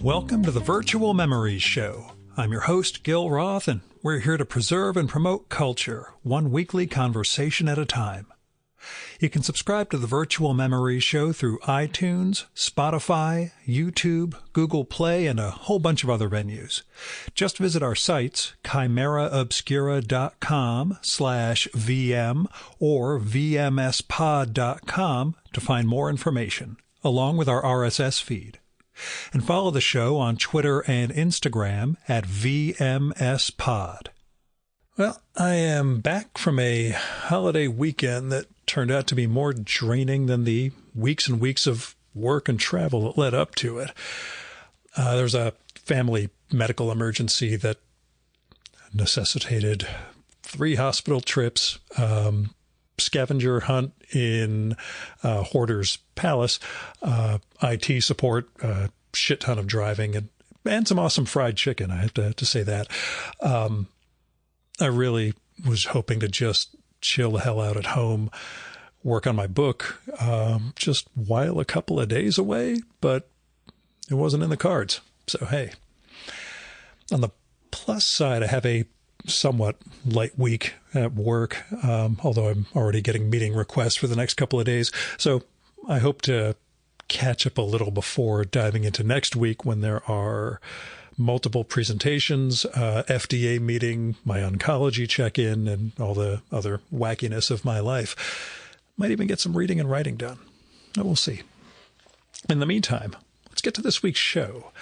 Welcome to the Virtual Memories Show. I'm your host, Gil Roth, and we're here to preserve and promote culture, one weekly conversation at a time. You can subscribe to the Virtual Memories Show through iTunes, Spotify, YouTube, Google Play, and a whole bunch of other venues. Just visit our sites, chimeraobscura.com/VM or vmspod.com to find more information, along with our RSS feed. And follow the show on Twitter and Instagram at VMSPod. Well, I am back from a holiday weekend that turned out to be more draining than the weeks and weeks of work and travel that led up to it. There was a family medical emergency that necessitated 3 hospital trips, scavenger hunt in Hoarder's Palace, IT support, shit ton of driving, and some awesome fried chicken. I have to say that. I really was hoping to just chill the hell out at home, work on my book, just while a couple of days away, but it wasn't in the cards. So, hey, on the plus side, I have a somewhat light week at work, although I'm already getting meeting requests for the next couple of days. So I hope to catch up a little before diving into next week when there are multiple presentations, FDA meeting, my oncology check-in, and all the other wackiness of my life. Might even get some reading and writing done. We'll see. In the meantime, let's get to this week's show.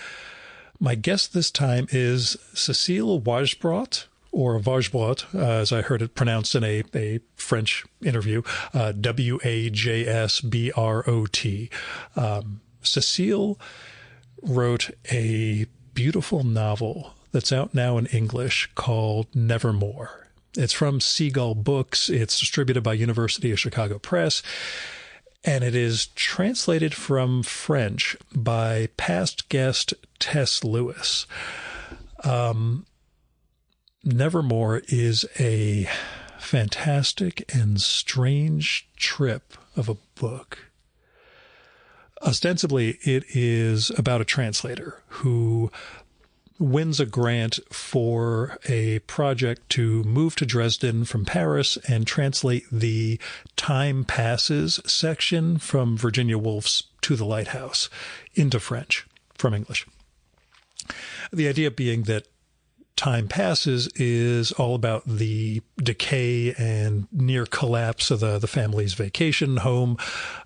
My guest this time is Cecile Wajsbrot, or Wajsbrot, as I heard it pronounced in a French interview, Wajsbrot. Cecile wrote a beautiful novel that's out now in English called Nevermore. It's from Seagull Books. It's distributed by University of Chicago Press, and it is translated from French by past guest Tess Lewis. Nevermore is a fantastic and strange trip of a book. Ostensibly, it is about a translator who wins a grant for a project to move to Dresden from Paris and translate the Time Passes section from Virginia Woolf's To the Lighthouse into French from English. The idea being that Time Passes is all about the decay and near collapse of the family's vacation home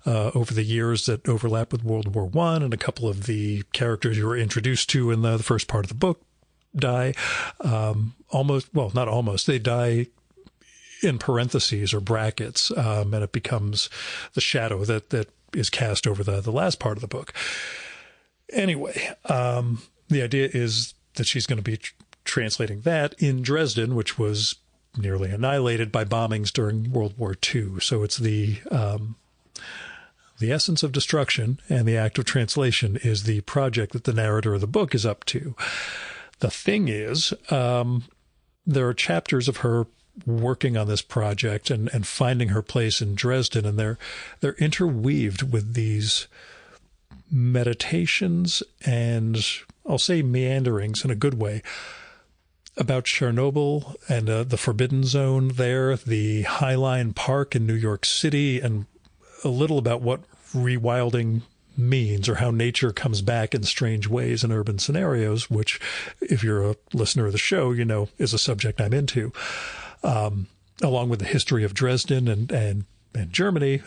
over the years that overlap with World War I, and a couple of the characters you were introduced to in the first part of the book die. They die in parentheses or brackets, and it becomes the shadow that is cast over the last part of the book. Anyway, the idea is that she's going to be translating that in Dresden, which was nearly annihilated by bombings during World War II. So it's the essence of destruction, and the act of translation is the project that the narrator of the book is up to. The thing is, there are chapters of her working on this project and finding her place in Dresden, and they're interweaved with these meditations and, I'll say, meanderings in a good way, about Chernobyl and the Forbidden Zone there, the Highline Park in New York City, and a little about what rewilding means, or how nature comes back in strange ways in urban scenarios, which, if you're a listener of the show, you know is a subject I'm into, along with the history of Dresden and Germany,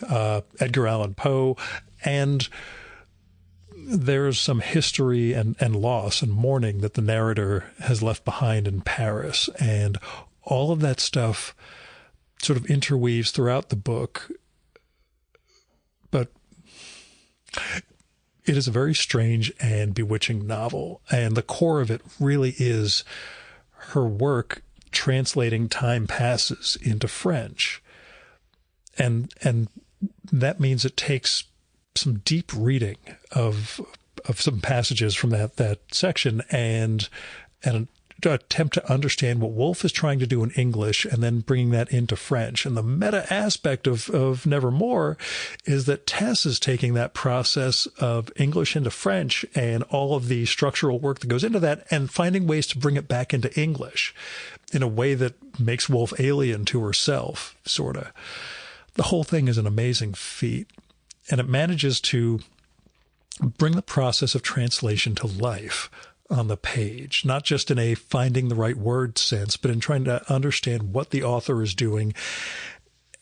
Edgar Allan Poe, and there's some history and loss and mourning that the narrator has left behind in Paris. And all of that stuff sort of interweaves throughout the book. But it is a very strange and bewitching novel. And the core of it really is her work translating Time Passes into French. And that means it takes some deep reading of some passages from that section and attempt to understand what Woolf is trying to do in English and then bringing that into French. And the meta aspect of Nevermore is that Tess is taking that process of English into French and all of the structural work that goes into that and finding ways to bring it back into English in a way that makes Woolf alien to herself, sort of. The whole thing is an amazing feat, and it manages to bring the process of translation to life on the page, not just in a finding the right word sense, but in trying to understand what the author is doing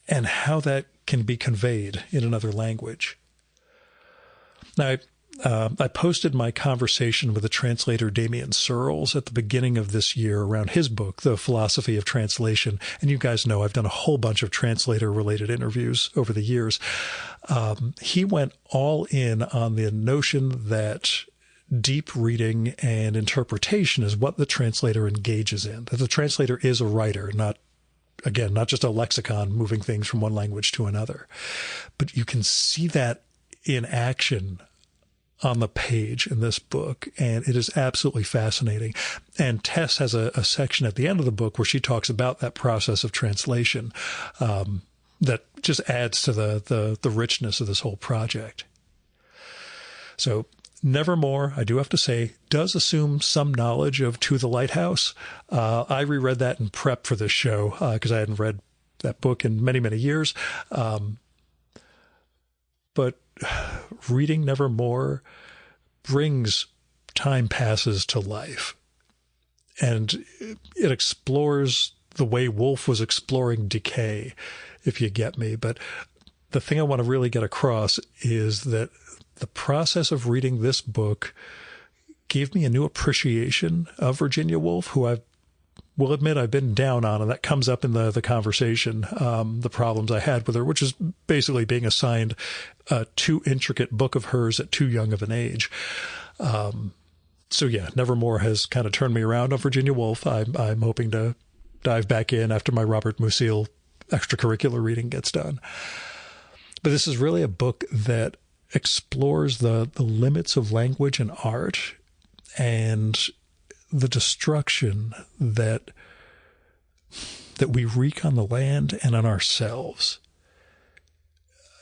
and how that can be conveyed in another language. Now, I posted my conversation with the translator Damien Searles at the beginning of this year around his book, The Philosophy of Translation. And you guys know I've done a whole bunch of translator-related interviews over the years. He went all in on the notion that deep reading and interpretation is what the translator engages in, that the translator is a writer, not just a lexicon moving things from one language to another. But you can see that in action on the page in this book, and it is absolutely fascinating. And Tess has a section at the end of the book where she talks about that process of translation that just adds to the richness of this whole project. So Nevermore, I do have to say, does assume some knowledge of To the Lighthouse. I reread that in prep for this show because I hadn't read that book in many, many years. But reading Nevermore brings Time Passes to life. And it explores the way Woolf was exploring decay, if you get me. But the thing I want to really get across is that the process of reading this book gave me a new appreciation of Virginia Woolf, who I will admit I've been down on, and that comes up in the conversation, the problems I had with her, which is basically being assigned a too intricate book of hers at too young of an age. So yeah, Nevermore has kind of turned me around on Virginia Woolf. I'm hoping to dive back in after my Robert Musil extracurricular reading gets done. But this is really a book that explores the limits of language and art and the destruction that we wreak on the land and on ourselves.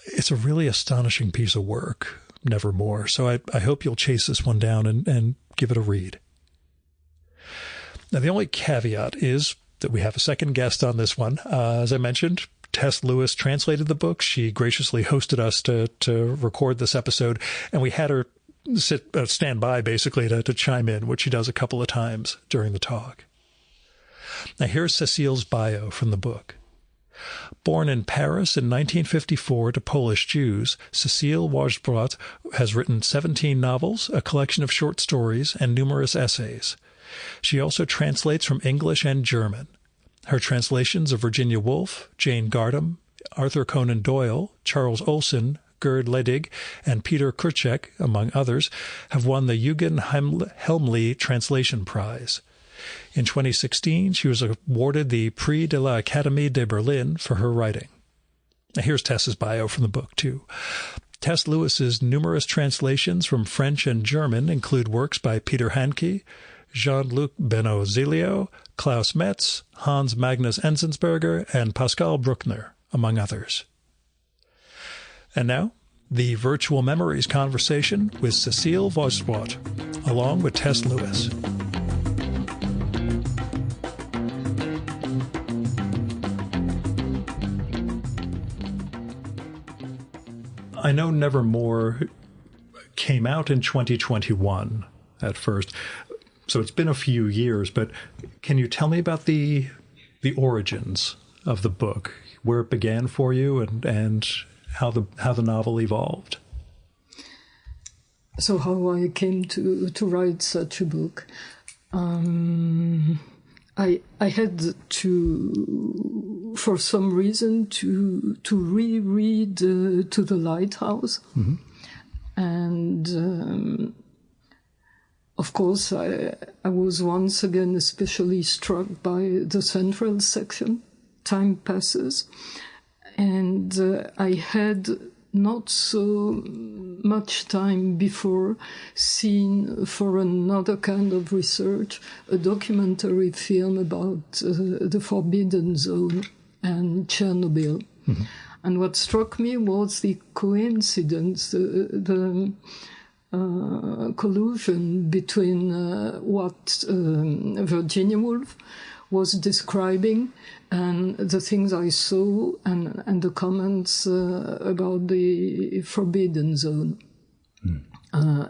It's a really astonishing piece of work, Nevermore. So I hope you'll chase this one down and give it a read. Now, the only caveat is that we have a second guest on this one. As I mentioned, Tess Lewis translated the book. She graciously hosted us to record this episode, and we had her stand by basically to chime in, which she does a couple of times during the talk. Now, here's Cecile's bio from the book. Born in Paris in 1954 to Polish Jews, Cecile Wajsbrot has written 17 novels, a collection of short stories, and numerous essays. She also translates from English and German. Her translations of Virginia Woolf, Jane Gardam, Arthur Conan Doyle, Charles Olson, Gerd Ledig, and Peter Kurczek, among others, have won the Eugen Helmli Translation Prize. In 2016, she was awarded the Prix de l'Académie de Berlin for her writing. Now, here's Tess's bio from the book, too. Tess Lewis's numerous translations from French and German include works by Peter Handke, Jean-Luc Benozilio, Klaus Metz, Hans Magnus Enzensberger, and Pascal Bruckner, among others. And now, the Virtual Memories conversation with Cecile Wajsbrot, along with Tess Lewis. I know Nevermore came out in 2021 at first, so it's been a few years, but can you tell me about the origins of the book, where it began for you and how the novel evolved? So how I came to write such a book. I had to, for some reason, to reread To the Lighthouse. Mm-hmm. And of course, I was once again especially struck by the central section, Time Passes. And I had not so much time before seen for another kind of research a documentary film about the Forbidden Zone and Chernobyl. Mm-hmm. And what struck me was the coincidence, the collusion between what Virginia Woolf was describing and the things I saw and the comments about the Forbidden Zone.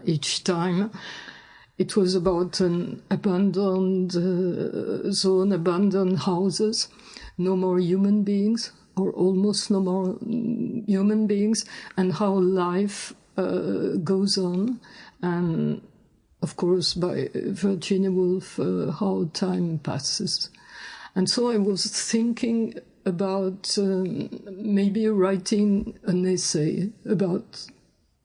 Each time it was about an abandoned zone, abandoned houses, no more human beings, or almost no more human beings, and how life goes on, and of course by Virginia Woolf, how time passes. And so I was thinking about maybe writing an essay about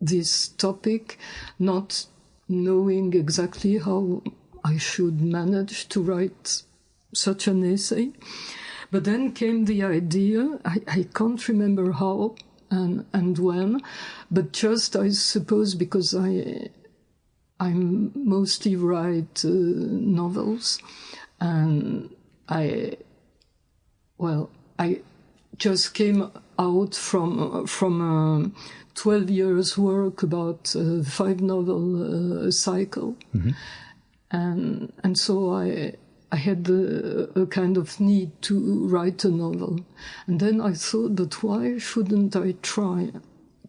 this topic, not knowing exactly how I should manage to write such an essay. But then came the idea, I can't remember how and when, but just, I suppose, because I mostly write novels, and I just came out from 12 years work about a 5-novel cycle. Mm-hmm. And so I had a kind of need to write a novel. And then I thought, but why shouldn't I try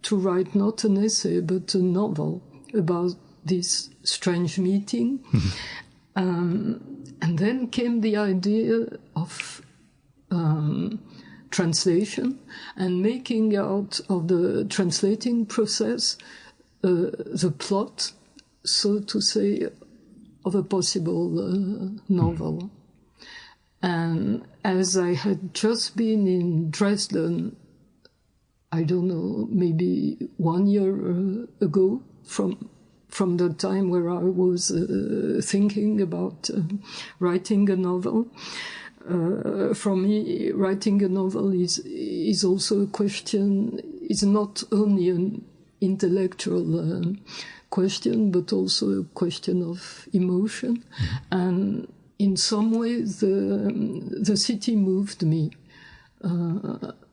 to write not an essay, but a novel about this strange meeting? Mm-hmm. And then came the idea of translation and making out of the translating process the plot, so to say, of a possible novel. And as I had just been in Dresden, I don't know, maybe 1 year ago, from the time where I was thinking about writing a novel. For me, writing a novel is also a question, is not only an intellectual question, but also a question of emotion. Mm-hmm. And in some ways, the city moved me.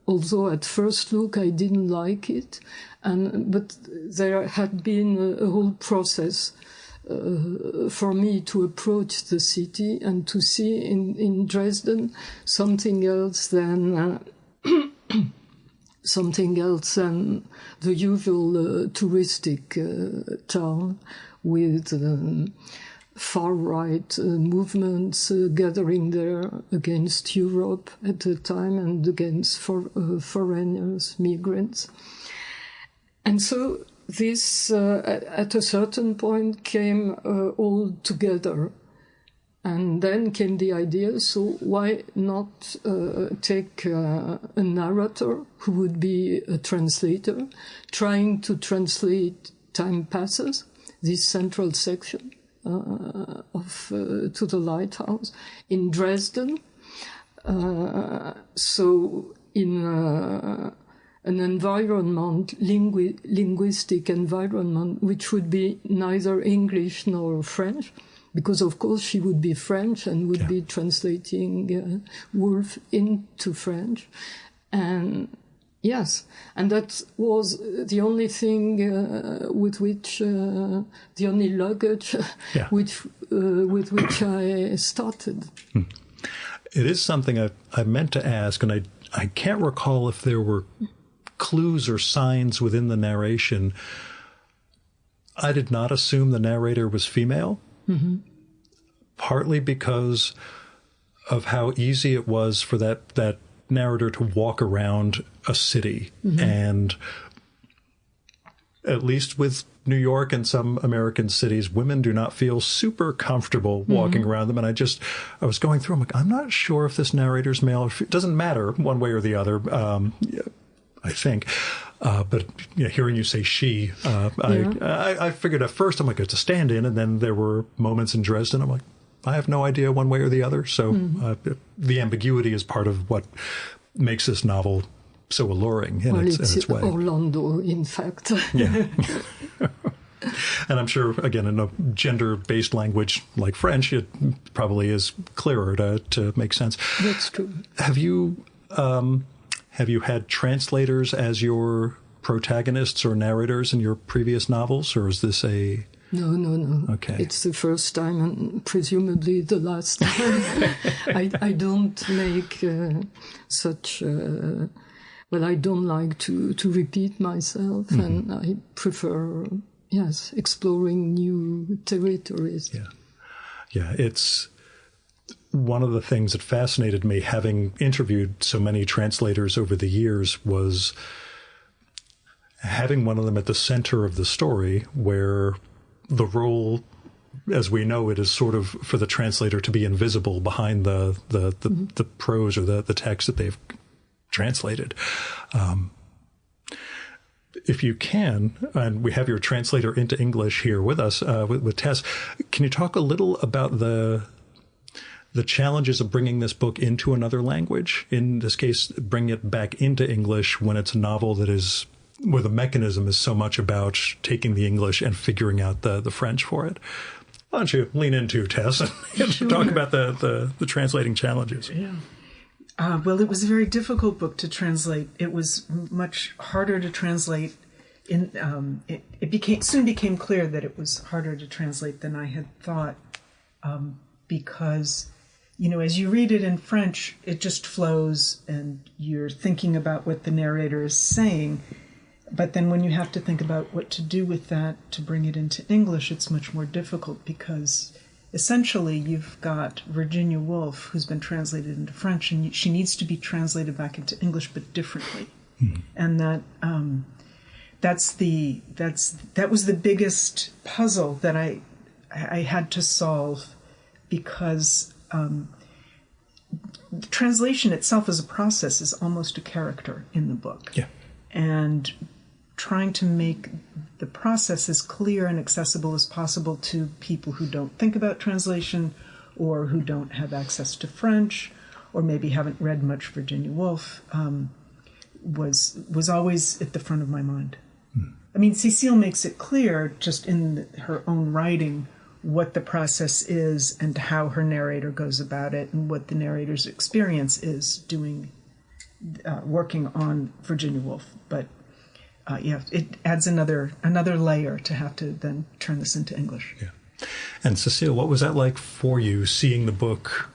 Although at first look I didn't like it, but there had been a whole process for me to approach the city and to see in Dresden something else than the usual touristic town with far-right movements gathering there against Europe at the time and against foreigners, migrants. And so this, at a certain point, came all together. And then came the idea, so why not take a narrator who would be a translator, trying to translate Time Passes, this central section to the lighthouse in Dresden. So in an environment, linguistic environment, which would be neither English nor French, because of course she would be French and would be translating Woolf into French. And yes, and that was the only thing with which, the only luggage with which I started. It is something I meant to ask, and I can't recall if there were clues or signs within the narration. I did not assume the narrator was female, partly because of how easy it was for that narrator to walk around a city. And at least with New York and some American cities, women do not feel super comfortable walking around them. And I was going through, I'm like, I'm not sure if this narrator's male. It doesn't matter one way or the other, I think. But hearing you say she, I figured at first, I'm like, it's a stand-in. And then there were moments in Dresden, I'm like, I have no idea one way or the other. So the ambiguity is part of what makes this novel so alluring in its way. Orlando, in fact. Yeah. And I'm sure, again, in a gender-based language like French, it probably is clearer to make sense. That's true. Have you had translators as your protagonists or narrators in your previous novels, or is this a... No. Okay. It's the first time and presumably the last time. I don't make such... well, I don't like to repeat myself, and I prefer... Yes, exploring new territories. Yeah, it's one of the things that fascinated me, having interviewed so many translators over the years, was having one of them at the center of the story, where the role, as we know it, is sort of for the translator to be invisible behind the prose or the text that they've translated. If you can, and we have your translator into English here with us, with Tess, can you talk a little about the challenges of bringing this book into another language? In this case, bring it back into English when it's a novel that is, where the mechanism is so much about taking the English and figuring out the French for it. Why don't you lean into, Tess, and Sure. talk about the translating challenges? Yeah. Well, it was a very difficult book to translate. It was much harder to translate. It soon became clear that it was harder to translate than I had thought, because, as you read it in French, it just flows, and you're thinking about what the narrator is saying. But then when you have to think about what to do with that to bring it into English, it's much more difficult, because essentially you've got Virginia Woolf, who's been translated into French, and she needs to be translated back into English, but differently. And that was the biggest puzzle that I had to solve, because the translation itself as a process is almost a character in the book. Yeah. And trying to make the process as clear and accessible as possible to people who don't think about translation, or who don't have access to French, or maybe haven't read much Virginia Woolf, was always at the front of my mind. I mean, Cecile makes it clear just in her own writing what the process is and how her narrator goes about it, and what the narrator's experience is working on Virginia Woolf. But it adds another layer to have to then turn this into English. Yeah. And Cecile, what was that like for you, seeing the book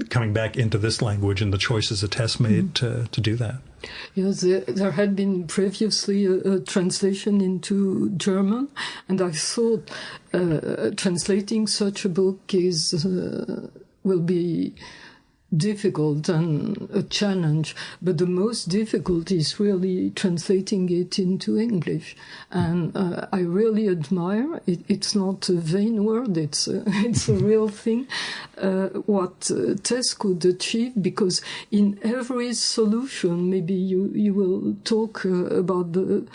coming back into this language and the choices that Tess made to do that? Yes, there had been previously a translation into German, and I thought translating such a book will be difficult and a challenge, but the most difficult is really translating it into English. And I really admire it. It's not a vain word, it's a real thing, what Tess could achieve, because in every solution, maybe you will talk about the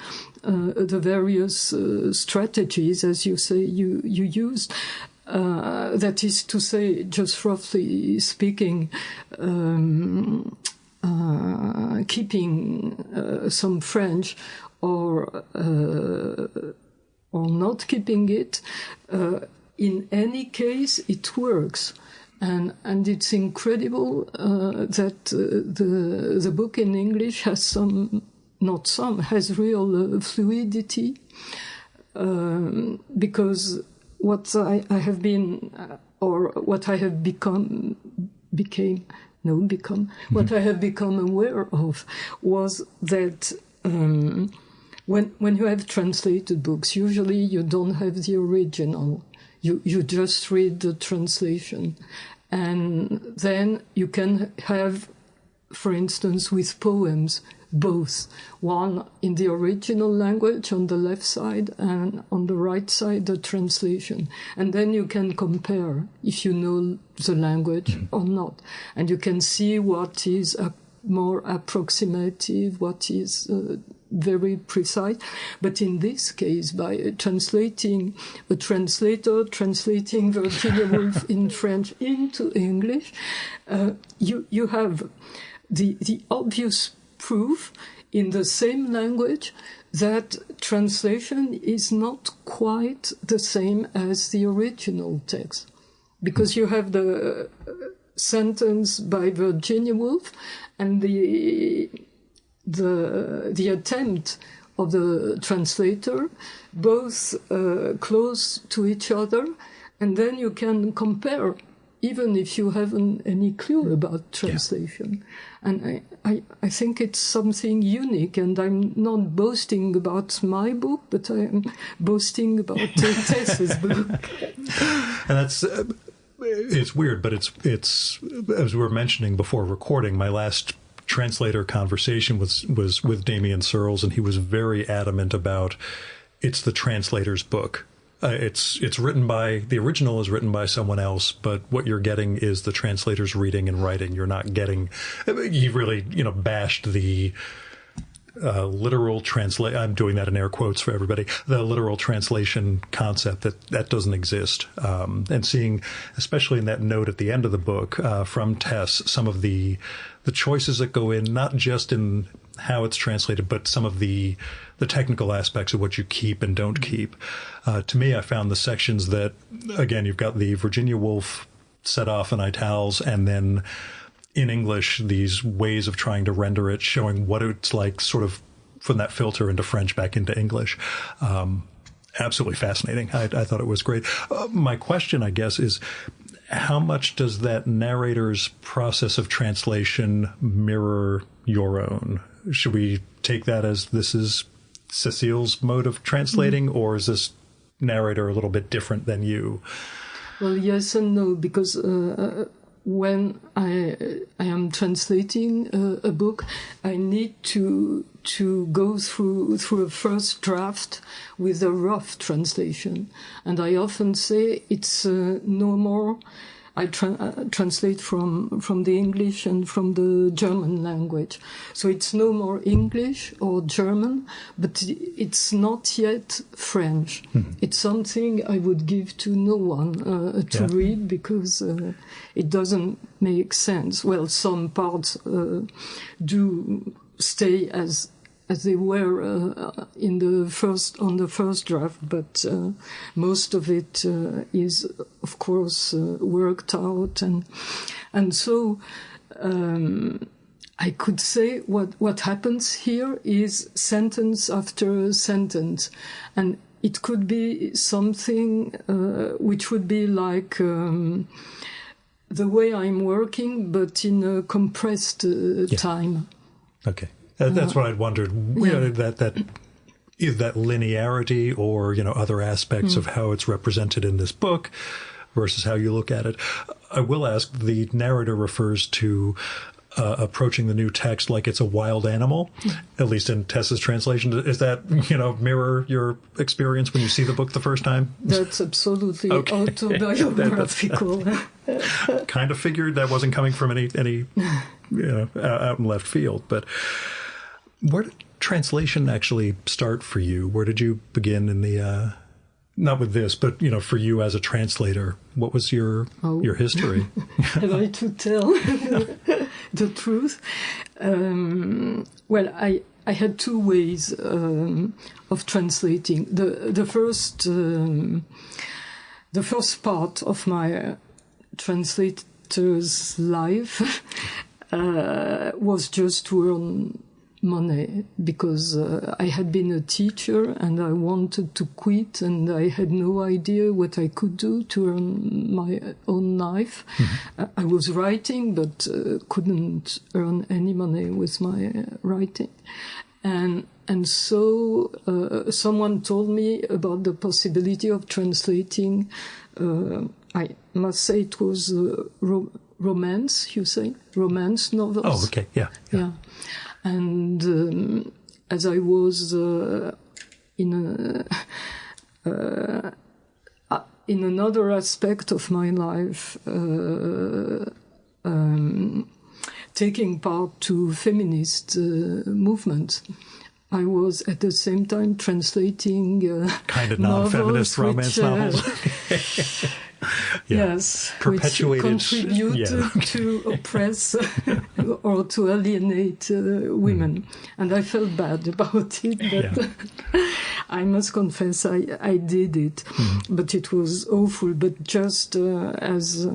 various strategies, as you say, you used. That is to say, just roughly speaking, keeping some French or not keeping it. In any case, it works. And it's incredible that the book in English has has real fluidity, because what I have been, or what I have what I have become aware of was that when you have translated books, usually you don't have the original. You just read the translation. And then you can have, for instance, with poems, both. One in the original language on the left side, and on the right side the translation. And then you can compare if you know the language or not. And you can see what is more approximative, what is very precise. But in this case, by translating a translator, translating Virginia Woolf in French into English, you have the obvious proof in the same language that translation is not quite the same as the original text. Because you have the sentence by Virginia Woolf and the attempt of the translator, both close to each other, and then you can compare, even if you haven't any clue about translation. Yeah. And I think it's something unique, and I'm not boasting about my book, but I'm boasting about Tess's book. And that's... it's weird, but it's as we were mentioning before recording, my last translator conversation was with Damien Searles, and he was very adamant about it's the translator's book. It's written by, the original is written by someone else, but what you're getting is the translator's reading and writing. You're not getting, he really, bashed the literal translate. I'm doing that in air quotes for everybody. The literal translation concept that doesn't exist. And seeing, especially in that note at the end of the book from Tess, some of the choices that go in, not just in how it's translated, but some of the technical aspects of what you keep and don't keep. To me, I found the sections that, again, you've got the Virginia Woolf set off in italics, and then in English, these ways of trying to render it, showing what it's like sort of from that filter into French back into English. Absolutely fascinating. I thought it was great. My question, I guess, is how much does that narrator's process of translation mirror your own? Should we take that as this is Cecile's mode of translating, or is this narrator a little bit different than you? Well, yes and no, because when I am translating a book, I need to go through a first draft with a rough translation, and I often say it's no more. I translate from the English and from the German language. So it's no more English or German, but it's not yet French. Mm-hmm. It's something I would give to no one to read, because it doesn't make sense. Well, some parts do stay as they were on the first draft, but most of it is, of course, worked out, and so I could say what happens here is sentence after sentence, and it could be something which would be like the way I'm working, but in a compressed time. Okay. That's what I'd wondered. That is that linearity, or other aspects of how it's represented in this book versus how you look at it. I will ask. The narrator refers to approaching the new text like it's a wild animal, at least in Tess's translation. Is that mirror your experience when you see the book the first time? That's absolutely autobiographical. Kind of figured that wasn't coming from any out in left field, but. Where did translation actually start for you? Where did you begin in the, not with this, but, for you as a translator? What was your history? Have I to tell the truth? Well, I had two ways of translating. The first part of my translator's life was just to earn money, because I had been a teacher and I wanted to quit, and I had no idea what I could do to earn my own life. Mm-hmm. I was writing, but couldn't earn any money with my writing. And so someone told me about the possibility of translating, I must say it was romance, you say? Romance novels. Oh, okay, yeah. And as I was in another aspect of my life, taking part to feminist movement, I was at the same time translating kind of non-feminist romance novels. Yes, perpetuated, which contributed to oppress or to alienate women. And I felt bad about it, but I must confess I did it. But it was awful, but just as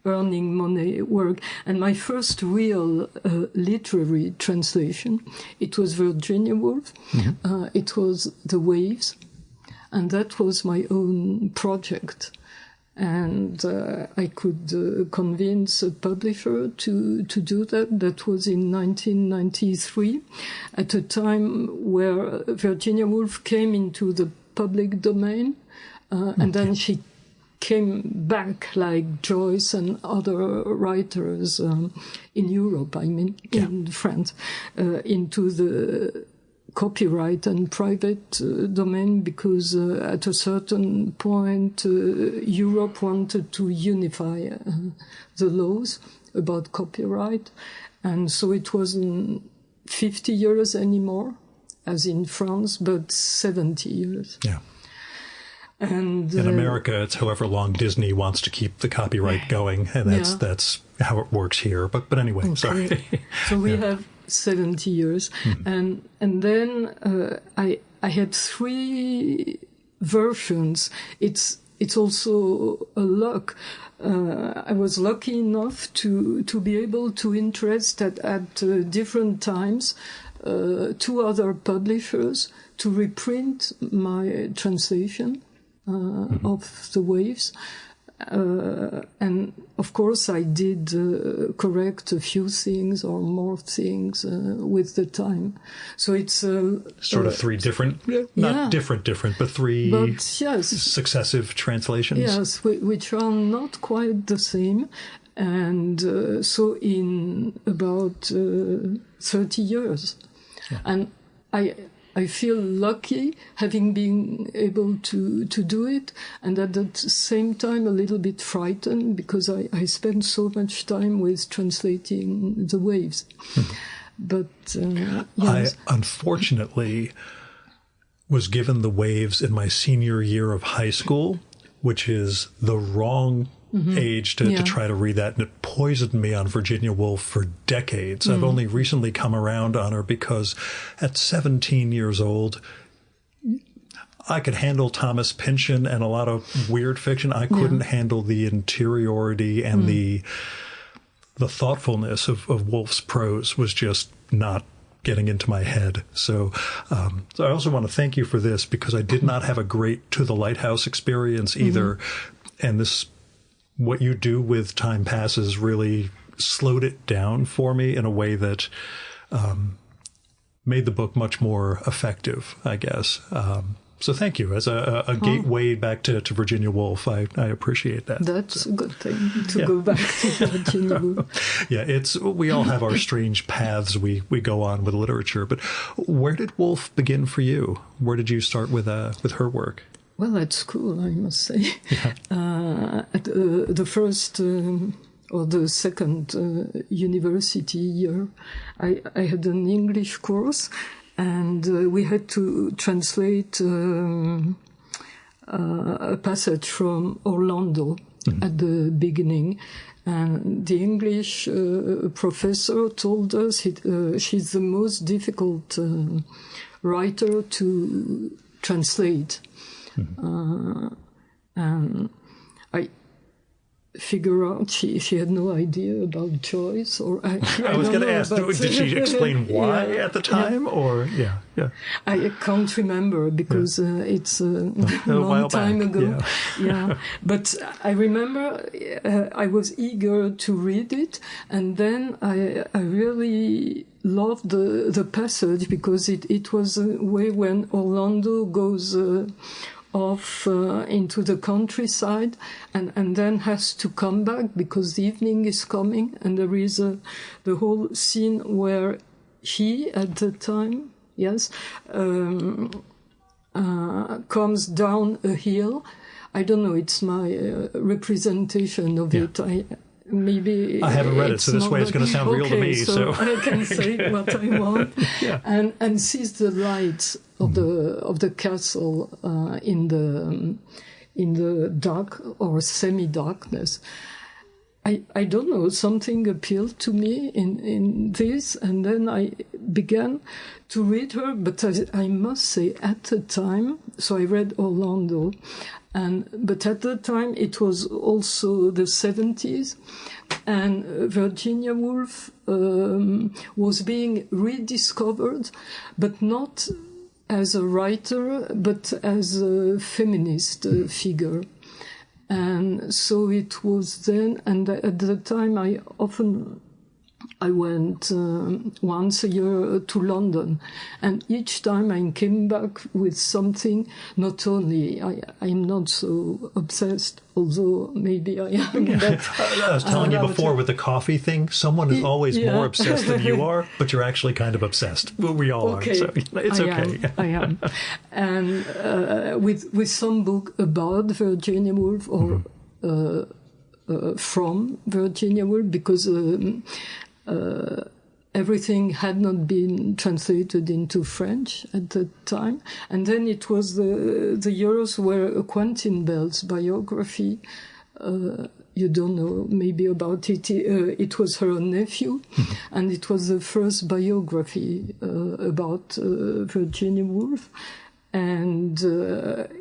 earning money work. And my first real literary translation, it was Virginia Woolf. It was The Waves, and that was my own project. And I could convince a publisher to do that. That was in 1993, at a time where Virginia Woolf came into the public domain, and then she came back like Joyce and other writers in Europe, in France, into the copyright and private domain, because at a certain point Europe wanted to unify the laws about copyright, and so it wasn't 50 years anymore as in France, but 70 years. Yeah. And in America, it's however long Disney wants to keep the copyright going, and that's how it works here. But anyway, sorry. So we have 70 years, and then I had 3 versions. It's also a luck. I was lucky enough to be able to interest at different times 2 other publishers to reprint my translation of The Waves. And of course I did correct a few things or more things with the time. So it's sort of 3 different, not different, but 3 successive translations. Yes, which are not quite the same. And so in about 30 years. Yeah. And I feel lucky having been able to do it, and at the same time a little bit frightened, because I spent so much time with translating The Waves. But yes. I unfortunately was given The Waves in my senior year of high school, which is the wrong age to try to read that, and it poisoned me on Virginia Woolf for decades. I've only recently come around on her because at 17 years old, I could handle Thomas Pynchon and a lot of weird fiction. I couldn't handle the interiority and the thoughtfulness of Woolf's prose was just not getting into my head. So I also want to thank you for this, because I did not have a great To the Lighthouse experience either. And this, what you do with Time Passes, really slowed it down for me in a way that made the book much more effective, I guess. So thank you. As a gateway back to Virginia Woolf, I appreciate that. That's a good thing, to go back to Virginia Woolf. We all have our strange paths we go on with literature. But where did Woolf begin for you? Where did you start with her work? Well, at school, I must say. At the first or the second university year, I had an English course, and we had to translate a passage from Orlando at the beginning. And the English professor told us she's the most difficult writer to translate. And I figure out she had no idea about Joyce, or I was going to ask, did she explain why at the time, or I can't remember, because it's a long time ago. But I remember I was eager to read it, and then I really loved the passage, because it was a way when Orlando goes off into the countryside and then has to come back because the evening is coming, and there is the whole scene where he, at the time, comes down a hill. I don't know, it's my representation of it. Maybe I haven't read it, so this way it's going to sound real to me. So I can say what I want, and sees the lights of the castle in in the dark or semi-darkness. I don't know, something appealed to me in this, and then I began to read her, but I must say at the time, so I read Orlando, but at the time it was also the 70s, and Virginia Woolf was being rediscovered, but not as a writer, but as a feminist figure. And so it was then, and at the time I went once a year to London, and each time I came back with something. Not only I'm not so obsessed, although maybe I am. But, I was telling you before with the coffee thing, someone is always more obsessed than you are, but you're actually kind of obsessed. Well, we all are, so it's okay. I am. And with some book about Virginia Woolf or from Virginia Woolf, because everything had not been translated into French at the time. And then it was the years where Quentin Bell's biography, you don't know maybe about it, it was her nephew, and it was the first biography about Virginia Woolf. And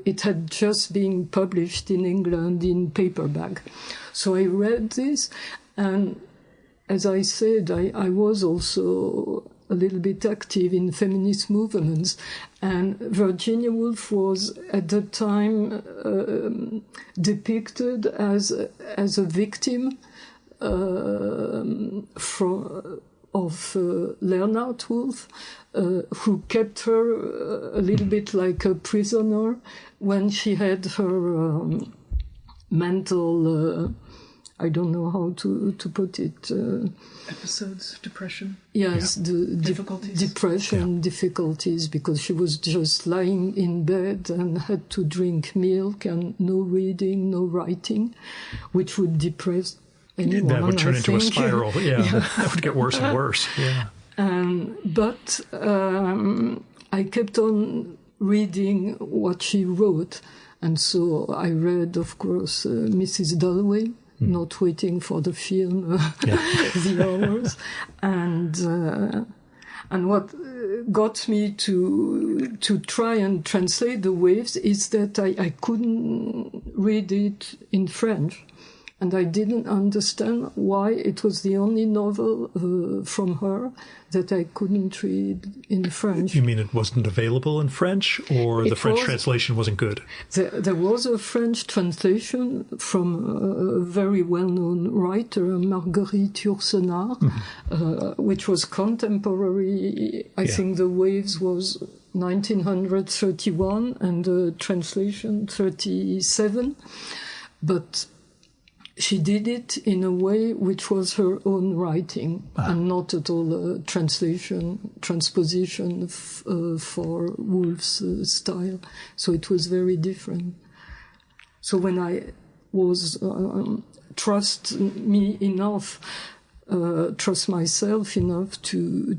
it had just been published in England in paperback. So I read this, and as I said, I was also a little bit active in feminist movements, and Virginia Woolf was at the time depicted as a victim of Leonard Woolf, who kept her a little bit like a prisoner when she had her mental, I don't know how to put it. Episodes, depression? Yes, the difficulties? Depression, difficulties, because she was just lying in bed and had to drink milk and no reading, no writing, which would depress anyone. That would turn into a spiral. Yeah, that would get worse and worse. Yeah. But I kept on reading what she wrote. And so I read, of course, Mrs. Dalloway, not waiting for the film, The Hours. And what got me to try and translate The Waves is that I couldn't read it in French. And I didn't understand why it was the only novel from her that I couldn't read in French. You mean it wasn't available in French, or the French translation wasn't good? There was a French translation from a very well-known writer, Marguerite Yourcenar, which was contemporary. I think The Waves was 1931 and the translation 37. But she did it in a way which was her own writing and not at all a transposition for Woolf's style. So it was very different. So when I was trust myself enough to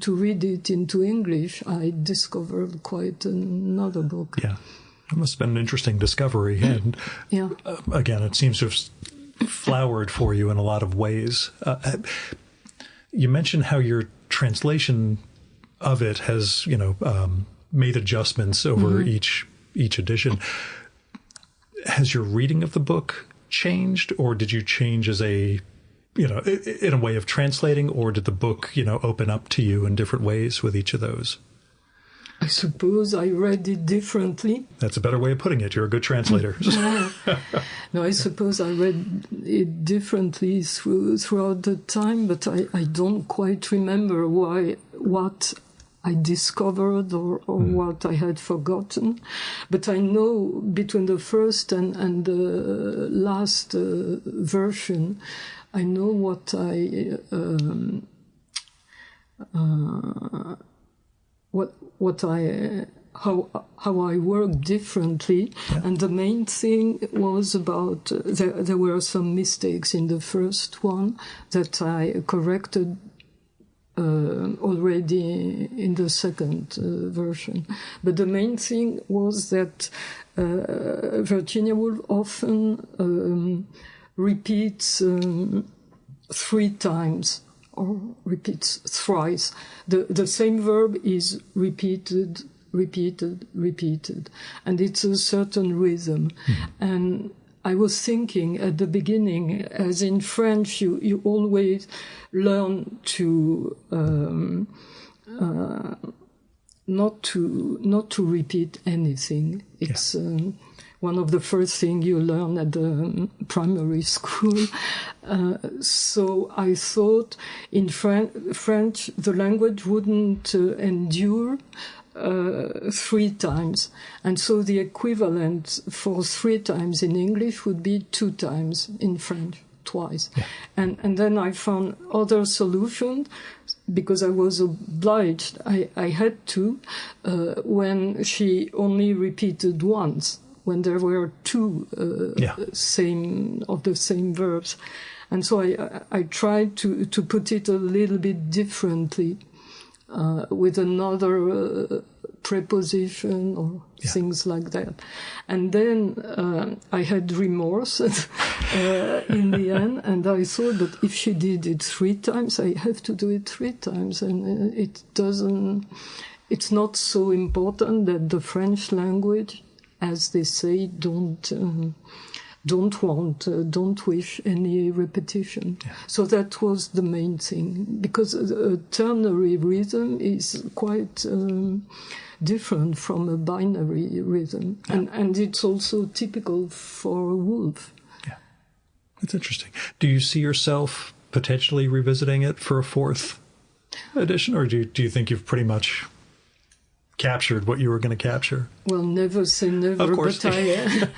read it into English, I discovered quite another book. Yeah. It must have been an interesting discovery. And again, it seems to have flowered for you in a lot of ways. You mentioned how your translation of it has, made adjustments over each edition. Has your reading of the book changed, or did you change as in a way of translating, or did the book, open up to you in different ways with each of those? I suppose I read it differently. That's a better way of putting it. You're a good translator. No, I suppose I read it differently throughout the time, but I don't quite remember what I discovered or what I had forgotten. But I know between the first and the last version, I know what how I worked differently, and the main thing was about there were some mistakes in the first one that I corrected already in the second version. But the main thing was that Virginia Woolf often repeats 3 times or repeats thrice. The same verb is repeated, and it's a certain rhythm. And I was thinking at the beginning, as in French, you always learn to not to repeat anything. It's one of the first things you learn at the primary school. So I thought in French the language wouldn't endure 3 times, and so the equivalent for 3 times in English would be 2 times in French, twice. And then I found other solutions because I was obliged. I had to when she only repeated once, when there were 2 the same verbs, and so I tried to put it a little bit differently. With another preposition or things like that. And then I had remorse in the end, and I thought that if she did it 3 times, I have to do it 3 times. And it's not so important that the French language, as they say, don't wish any repetition. So that was the main thing, because a ternary rhythm is quite different from a binary rhythm, and it's also typical for a Woolf. Yeah, that's interesting. Do you see yourself potentially revisiting it for a 4th edition, or do you think you've pretty much captured what you were going to capture? Well, never say never. Of course. But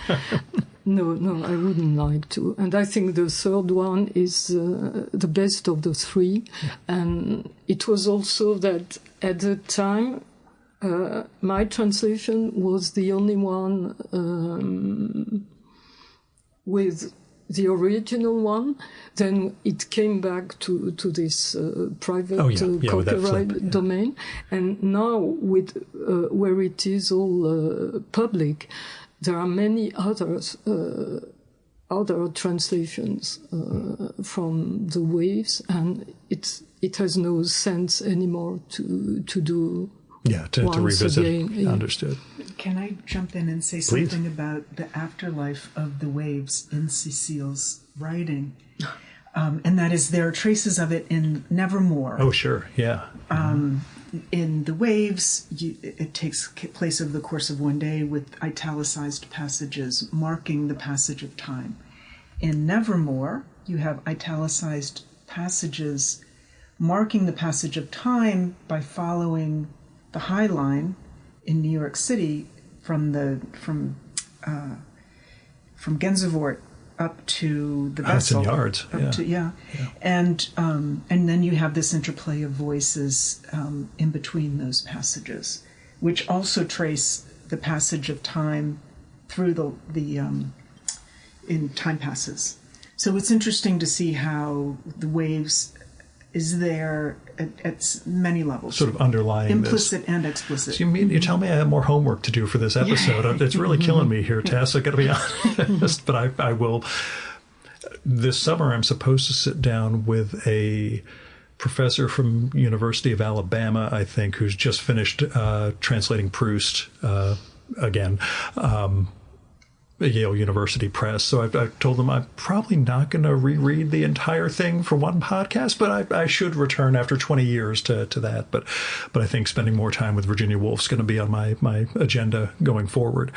No, I wouldn't like to. And I think the 3rd one is the best of the 3. And it was also that at the time, my translation was the only one with the original one. Then it came back to this private copyright domain. And now, with where it is all public, there are many other translations from the Waves, and it has no sense anymore to do. To revisit. Again. Understood. Can I jump in and say something about the afterlife of the Waves in Cecile's writing? And that is, there are traces of it in Nevermore. Oh, sure, yeah. In the Waves, it takes place over the course of one day with italicized passages marking the passage of time. In Nevermore, you have italicized passages marking the passage of time by following the High Line in New York City from Gansevoort up to the vessel. Hudson Yards. And then you have this interplay of voices in between those passages, which also trace the passage of time through the in time passes. So it's interesting to see how the Waves is there at many levels, sort of underlying implicit this. And explicit. So you tell me I have more homework to do for this episode. It's really killing me here, Tess. I got to be honest, but I will. This summer, I'm supposed to sit down with a professor from University of Alabama, I think, who's just finished translating Proust again. Yale University Press. So I told them I'm probably not going to reread the entire thing for one podcast, but I should return after 20 years to that. But I think spending more time with Virginia Woolf is going to be on my agenda going forward.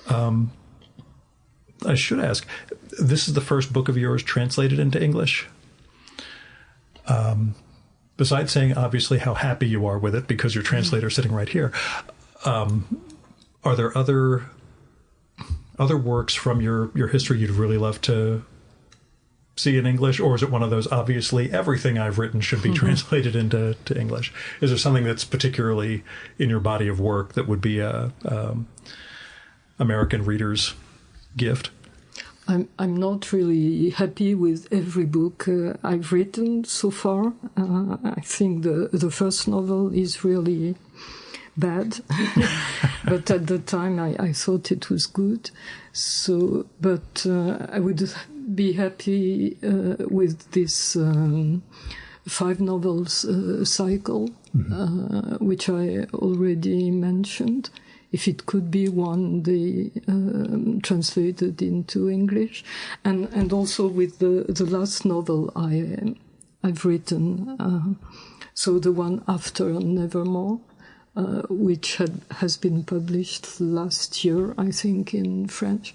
I should ask, this is the first book of yours translated into English? Besides saying, obviously, how happy you are with it because your translator's sitting right here, are there other works from your history you'd really love to see in English, or is it one of those, obviously, everything I've written should be translated into English? Is there something that's particularly in your body of work that would be a American reader's gift? I'm not really happy with every book I've written so far. I think the first novel is really bad, but at the time I thought it was good. So, but I would be happy with this 5 novels cycle, which I already mentioned. If it could be one day translated into English, and also with the last novel I've written, so the one after Nevermore, which has been published last year, I think, in French,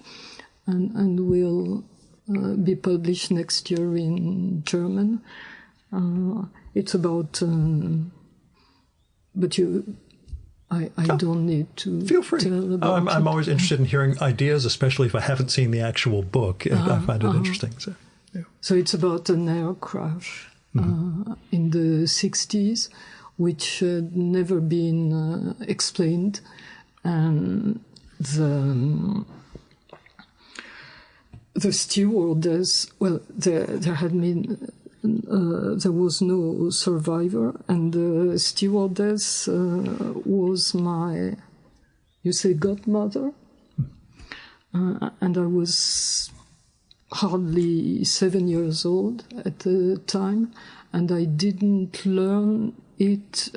and will be published next year in German. It's about, but I don't need to feel free. tell about I'm always interested in hearing ideas, especially if I haven't seen the actual book. I find it interesting. So, yeah. So it's about an air crash in the 60s, which had never been explained. And the stewardess, well, there had been... there was no survivor, and the stewardess was my, you say, godmother, and I was hardly 7 years old at the time, and I didn't learn it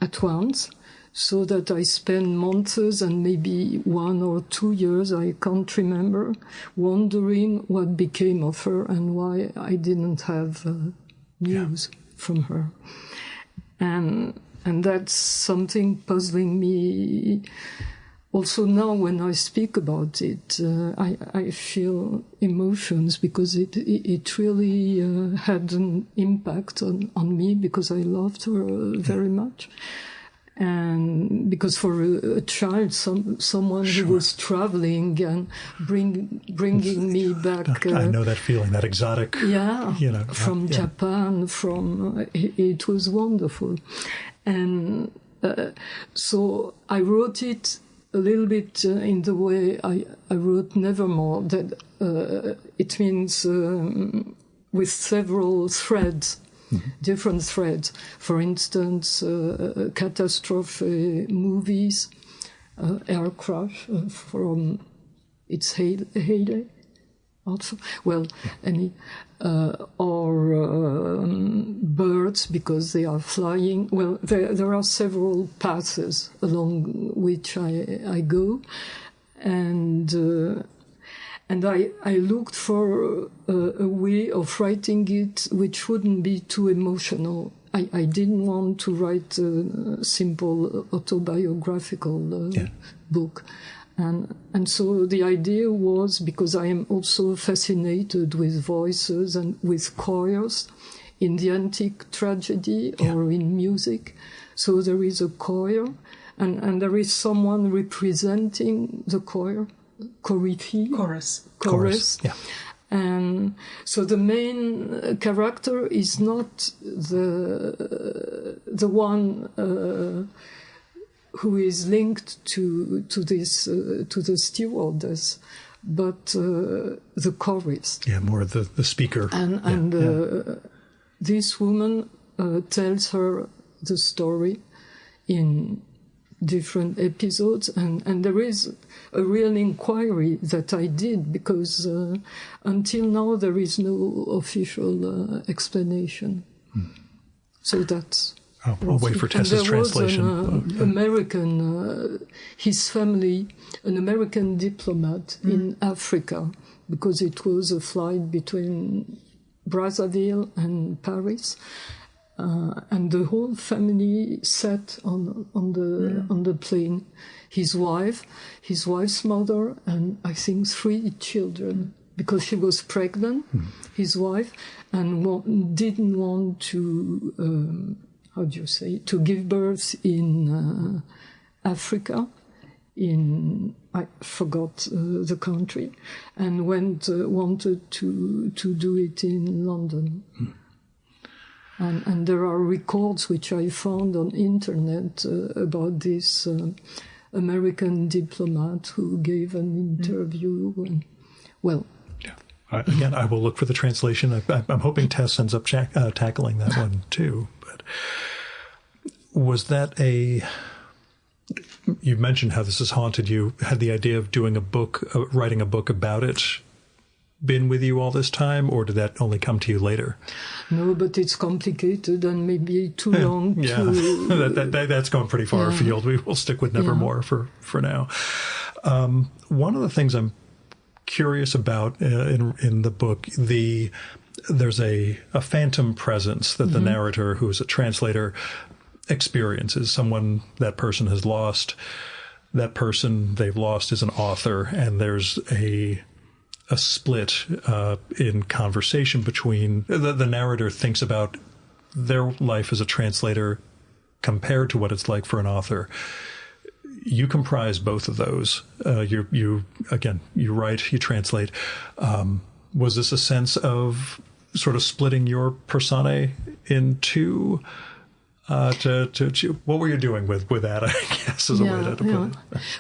at once. So that I spent months and maybe 1 or 2 years, I can't remember, wondering what became of her and why I didn't have news from her. And that's something puzzling me. Also now when I speak about it, I feel emotions because it really had an impact on me because I loved her very much. And because for a child, someone who was traveling and bringing me back, I know that feeling, that exotic, from Japan, it was wonderful, and so I wrote it a little bit in the way I wrote Nevermore. That it means with several threads. Different threads. For instance, catastrophe movies, air crash from its heyday, also. Well, or birds because they are flying. Well, there are several paths along which I go, and I looked for a way of writing it which wouldn't be too emotional. I didn't want to write a simple autobiographical book. And so the idea was, because I am also fascinated with voices and with choirs in the antique tragedy or in music. So there is a choir, and there is someone representing the choir. Chorus. Yeah. And so the main character is not the one who is linked to the stewardess, but the chorus. Yeah, more the speaker. And this woman tells her the story in different episodes, and there is a real inquiry that I did because until now there is no official explanation. So that's... I'll wait for Tessa's translation. There was an American, his family, an American diplomat in Africa, because it was a flight between Brazzaville and Paris. And the whole family sat on the plane. His wife's mother, and I think 3 children, because she was pregnant, his wife, and didn't want to, to give birth in Africa, I forgot the country, and wanted to do it in London. And there are records which I found on internet about this American diplomat who gave an interview. And, well, again, I will look for the translation. I'm hoping Tess ends up tackling that one too. But was that you mentioned how this has haunted you. Had the idea of doing a book, writing a book about it, been with you all this time, or did that only come to you later? No, but it's complicated and maybe too long to... That's going pretty far afield. We will stick with Nevermore for now. One of the things I'm curious about in the book, there's a phantom presence that the narrator, who is a translator, experiences. That person has lost. That person they've lost is an author, and there's a split in conversation between the narrator thinks about their life as a translator compared to what it's like for an author. You comprise both of those. You write, you translate. Was this a sense of sort of splitting your personae in two? What were you doing with that, I guess, is a way to put it?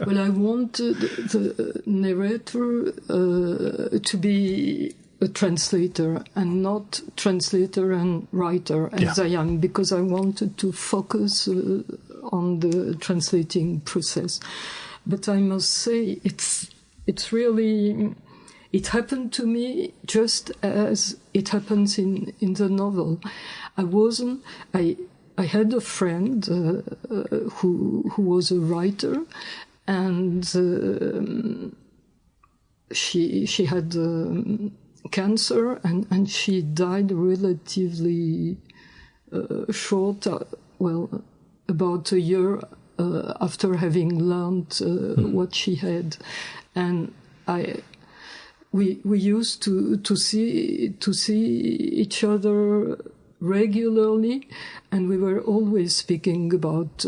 Well, I wanted the narrator to be a translator and not translator and writer as I am, because I wanted to focus on the translating process. But I must say, it's really... It happened to me just as it happens in the novel. I had a friend who was a writer, and she had cancer, and she died relatively short, about a year after having learned what she had. And we used to see each other regularly, and we were always speaking about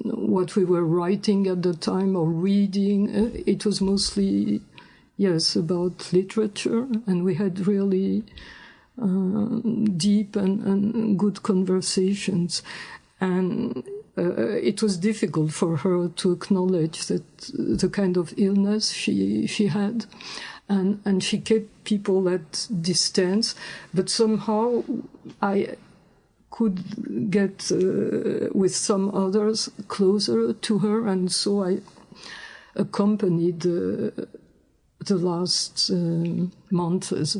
what we were writing at the time or reading. It was mostly, about literature, and we had really deep and good conversations. And it was difficult for her to acknowledge that the kind of illness she had. And she kept people at distance, but somehow I could get, with some others, closer to her, and so I accompanied the last months.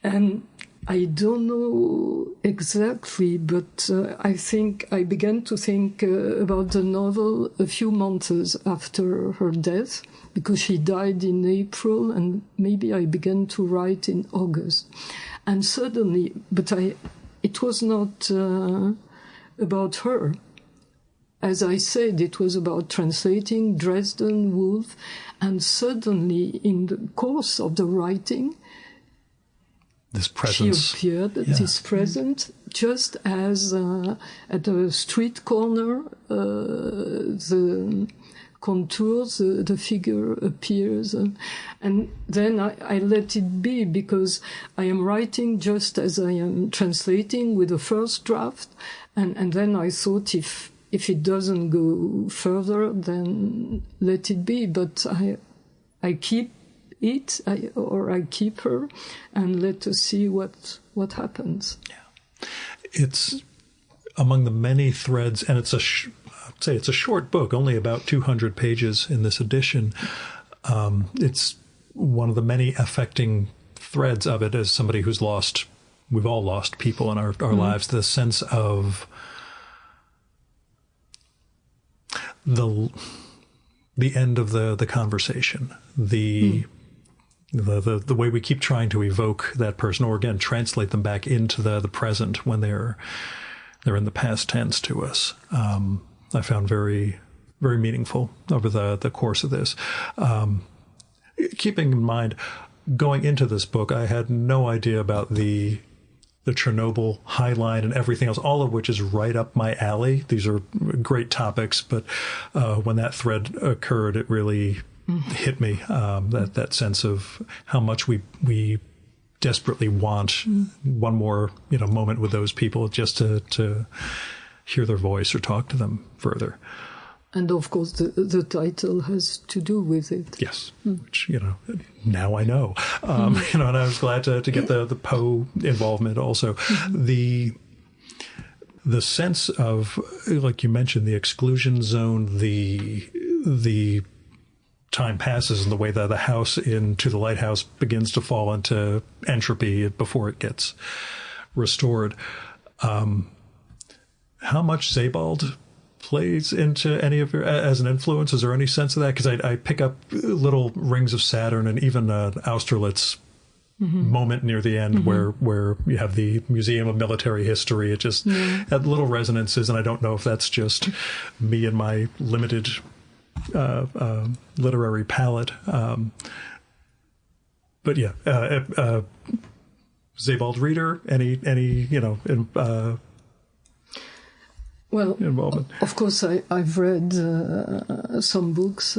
And I don't know exactly, but I think I began to think about the novel a few months after her death, because she died in April, and maybe I began to write in August. And suddenly, it was not about her. As I said, it was about translating Dresden Wolf, and suddenly, in the course of the writing, this presence. She appeared, this presence, just as at a street corner, the contours, the figure appears. And then I let it be, because I am writing just as I am translating with the first draft. And then I thought if it doesn't go further, then let it be. But I keep it, I keep her, and let us see what happens. Yeah. It's among the many threads, and it's it's a short book, only about 200 pages in this edition. It's one of the many affecting threads of it, as somebody who's we've all lost people in our lives, the sense of the end of the conversation, the way we keep trying to evoke that person, or again, translate them back into the present when they're in the past tense to us. I found very, very meaningful over the course of this. Keeping in mind, going into this book, I had no idea about the Chernobyl highline and everything else, all of which is right up my alley. These are great topics, but when that thread occurred, it really hit me, that sense of how much we desperately want one more moment with those people, just to hear their voice or talk to them further. And of course, the title has to do with it. Yes, which, now I know. And I was glad to get the Poe involvement also. The sense of, like you mentioned, the exclusion zone, the time passes and the way that the house into the lighthouse begins to fall into entropy before it gets restored. How much Sebald plays into any of your, as an influence? Is there any sense of that? Because I pick up little rings of Saturn and even Austerlitz moment near the end where you have the Museum of Military History. It just had little resonances, and I don't know if that's just me and my limited literary palette. But yeah, Sebald reader, any well, involvement? Of course, I've read some books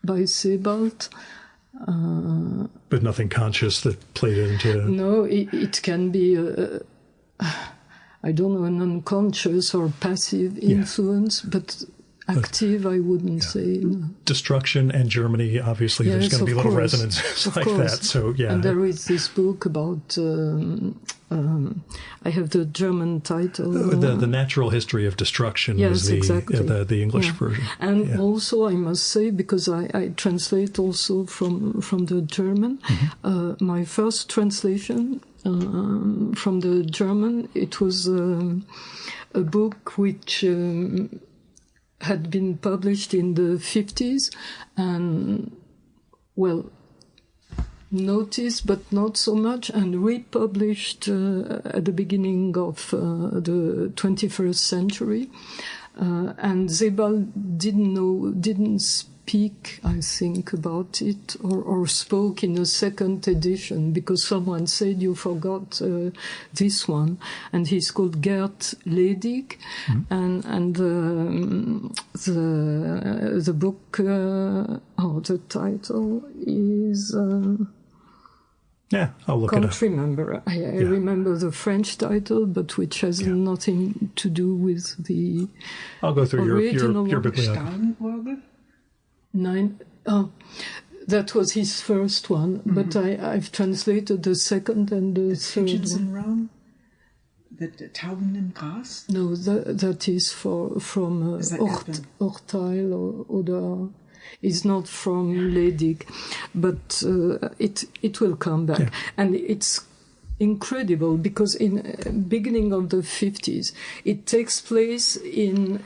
by Sebald. But nothing conscious that played into... No, it can be, I don't know, an unconscious or passive influence, but active, I wouldn't say. No. Destruction and Germany, obviously, there's going to be little resonances like that. So, yeah. And there is this book about... I have the German title. The Natural History of Destruction was the English version. And also, I must say, because I translate also from the German, my first translation from the German, it was a book which had been published in the 50s and, well, noticed, but not so much, and republished at the beginning of the 21st century. And Sebald didn't speak, I think, about it, or spoke in a second edition, because someone said you forgot this one. And he's called Gert Ledig, and the book, the title is... yeah, I'll look it up. Can't remember. I remember the French title, but which has nothing to do with the I'll go through your bibliography. That was his first one, but I've translated the second and the third Pigeons one. in Rome? The Tauben im Gras? No, that is from Urteil or is not from Ledig, but it will come back. Yeah. And it's incredible because in beginning of the 50s, it takes place in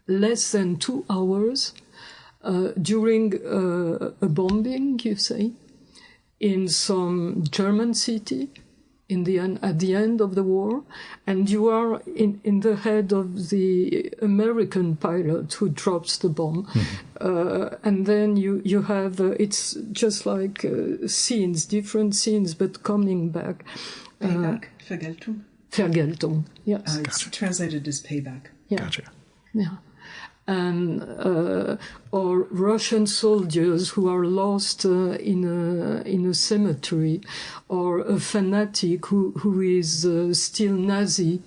less than 2 hours during a bombing, you say, in some German city. At the end of the war, and you are in the head of the American pilot who drops the bomb, and then you have it's just like different scenes, but coming back. Payback, Vergeltung. Vergeltung, yes. It's translated as payback. Yeah. Gotcha. Yeah. And or Russian soldiers who are lost in a cemetery, or a fanatic who is still Nazi,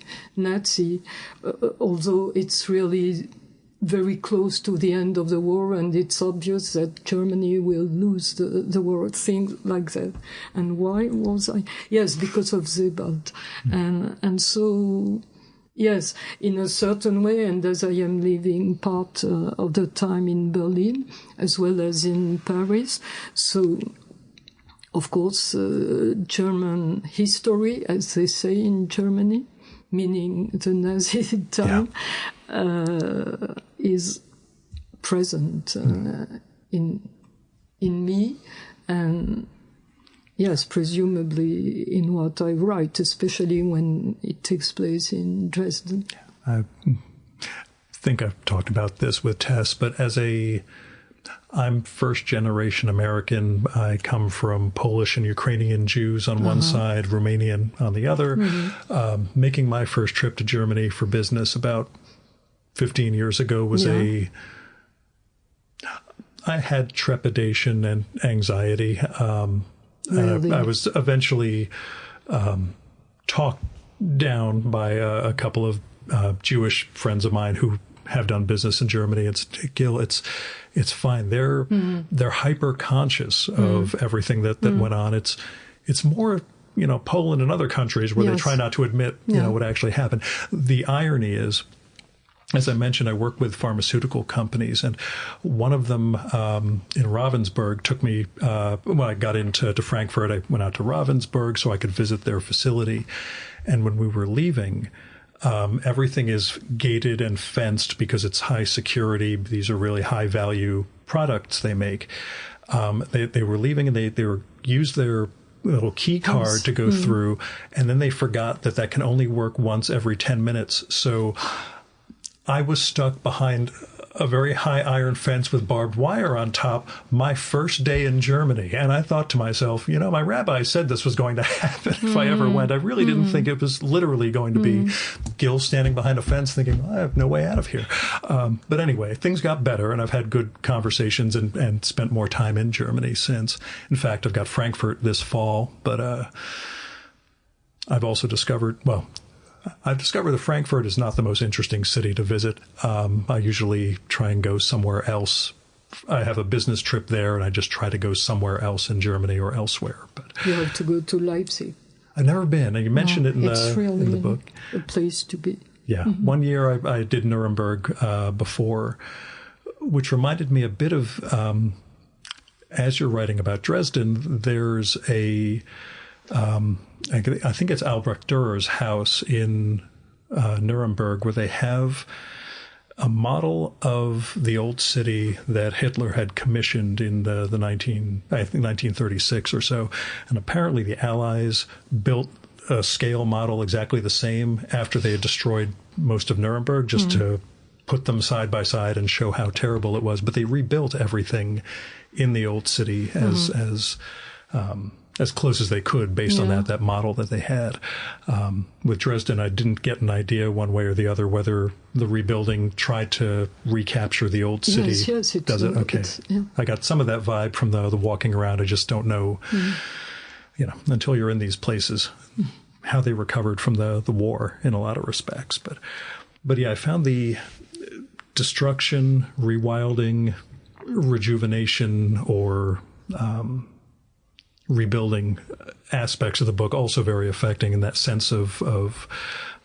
although it's really very close to the end of the war, and it's obvious that Germany will lose the war, things like that. And why was I? Yes, because of Sebald, and so. Yes, in a certain way, and as I am living part of the time in Berlin, as well as in Paris, so, of course, German history, as they say in Germany, meaning the Nazi time, is present in me, and yes, presumably in what I write, especially when it takes place in Dresden. I think I've talked about this with Tess, but I'm first-generation American. I come from Polish and Ukrainian Jews on one side, Romanian on the other. Making my first trip to Germany for business about 15 years ago was I had trepidation and anxiety. Really? I was eventually talked down by a couple of Jewish friends of mine who have done business in Germany. Gil, it's fine. They're hyper conscious of everything that went on. It's more, Poland and other countries where they try not to admit, what actually happened. The irony is, as I mentioned, I work with pharmaceutical companies, and one of them in Ravensburg took me, when I got into Frankfurt, I went out to Ravensburg so I could visit their facility. And when we were leaving, everything is gated and fenced because it's high security. These are really high value products they make. They were leaving and they used their little key card to go through, and then they forgot that can only work once every 10 minutes. So I was stuck behind a very high iron fence with barbed wire on top my first day in Germany. And I thought to myself, my rabbi said this was going to happen if I ever went. I really didn't think it was literally going to be Gil standing behind a fence thinking, I have no way out of here. But anyway, things got better, and I've had good conversations and spent more time in Germany since. In fact, I've got Frankfurt this fall, but I've also discovered that Frankfurt is not the most interesting city to visit. I usually try and go somewhere else. I have a business trip there, and I just try to go somewhere else in Germany or elsewhere. But you have to go to Leipzig. I've never been. You mentioned it in the book. A place to be. Yeah. One year I did Nuremberg before, which reminded me a bit of, as you're writing about Dresden, there's I think it's Albrecht Dürer's house in Nuremberg, where they have a model of the old city that Hitler had commissioned in the 1936 or so. And apparently the Allies built a scale model exactly the same after they had destroyed most of Nuremberg, just to put them side by side and show how terrible it was. But they rebuilt everything in the old city as close as they could based on that model that they had. With Dresden, I didn't get an idea one way or the other whether the rebuilding tried to recapture the old city. Yes, does it? Okay. I got some of that vibe from the walking around. I just don't know, until you're in these places, how they recovered from the war in a lot of respects. But yeah, I found the destruction, rewilding, rejuvenation, or rebuilding aspects of the book also very affecting in that sense of